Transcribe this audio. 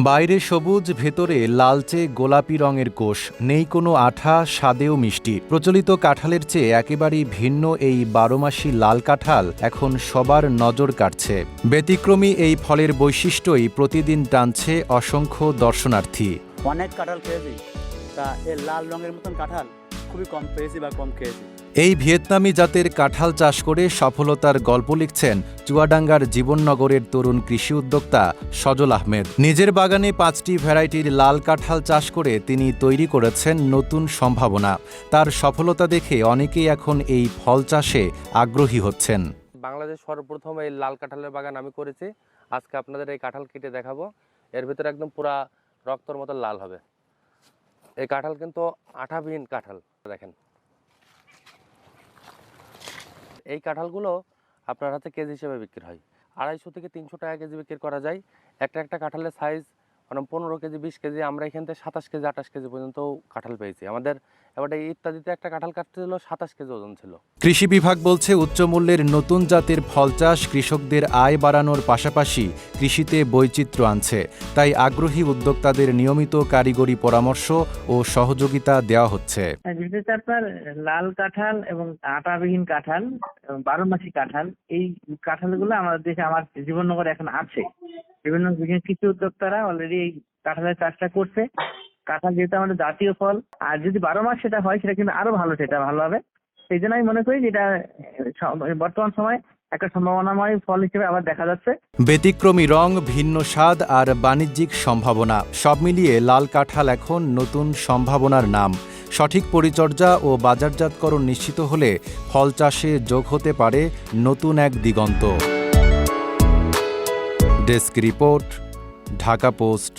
বাইরে সবুজ, ভেতরে লালচে গোলাপি রঙের কোষ, নেই কোনো আঠা, স্বাদেও মিষ্টি। প্রচলিত কাঁঠালের চেয়ে একেবারেই ভিন্ন এই ১২ মাসি লাল কাঁঠাল এখন সবার নজর কাড়ছে। ব্যতিক্রমী এই ফলের বৈশিষ্ট্যই প্রতিদিন টানছে অসংখ্য দর্শনার্থী। অনেক কাঁঠাল খেয়েছি, তা এই লাল রঙের মতন কাঁঠাল খুবই কম পেয়েছি বা কম খেয়েছি। এই ভিয়েতনামি জাতের কাঁঠাল চাষ করে সফলতার গল্প লিখছেন চুয়াডাঙ্গার জীবননগরের তরুণ কৃষি উদ্যোক্তা সজল আহমেদ। নিজের বাগানে ৫টি ভ্যারাইটির লাল কাঁঠাল চাষ করে তিনি তৈরি করেছেন নতুন সম্ভাবনা। তার সফলতা দেখে অনেকেই এখন এই ফল চাষে আগ্রহী হচ্ছেন। বাংলাদেশ সর্বপ্রথম এই লাল কাঁঠালের বাগান আমি করেছি। আজকে আপনাদের এই কাঁঠাল কেটে দেখাবো। এর ভিতরে একদম পুরা রক্তর মতো লাল হবে। এই কাঁঠাল কিন্তু আঠাবিহীন কাঁঠাল। দেখেন, এই কাঁঠালগুলো আপনার হাতে কেজি হিসেবে বিক্রি হয়। ২৫০ থেকে ৩০০ টাকা কেজি বিক্রি করা যায়। একটা কাঁঠালের সাইজ মানে ১৫ কেজি, ২০ কেজি, আমরা এখান থেকে ২৭ কেজি ২৮ কেজি পর্যন্ত কাঁঠাল পেয়েছি। আমাদের এবারে ইত্যাদিতে একটা কাঁঠাল কাটতে ছিল ২৭ কেজি ওজন ছিল। কৃষি বিভাগ বলছে উচ্চ মূল্যের নতুন জাতের ফল চাষ কৃষকদের আয় বাড়ানোর পাশাপাশি কৃষিতে বৈচিত্র্য আনছে। তাই আগ্রহী উদ্যোক্তাদের নিয়মিত কারিগরি পরামর্শ ও সহযোগিতা দেওয়া হচ্ছে। যেটা আপনার লাল কাঁঠাল এবং আটাবিহীন কাঁঠাল, ১২ মাসি কাঁঠাল, এই কাঁঠালগুলো আমাদের দেশে আমার জীবননগরে এখন আছে। বিভিন্ন কৃষি উদ্যোক্তারা অলরেডি এই কাঁঠালের চাষটা করছে। কাঁঠাল যেহেতু আমাদের জাতীয় ফল, আর যদি ১২ মাস সেটা হয় সেটা কিন্তু আরো ভালো, সেটা ভালো হবে। সেই জন্য আমি মনে করি যেটা বর্তমান সময় একটা সম্ভাবনাময় ফল হিসেবে আবার দেখা যাচ্ছে। ব্যতিক্রমী রং, ভিন্ন স্বাদ আর বাণিজ্যিক সম্ভাবনা সব মিলিয়ে লাল কাঁঠাল এখন নতুন সম্ভাবনার নাম। সঠিক পরিচর্যা ও বাজারজাতকরণ নিশ্চিত হলে ফল চাষে যোগ হতে পারে নতুন এক দিগন্ত। Desk report, Dhaka post.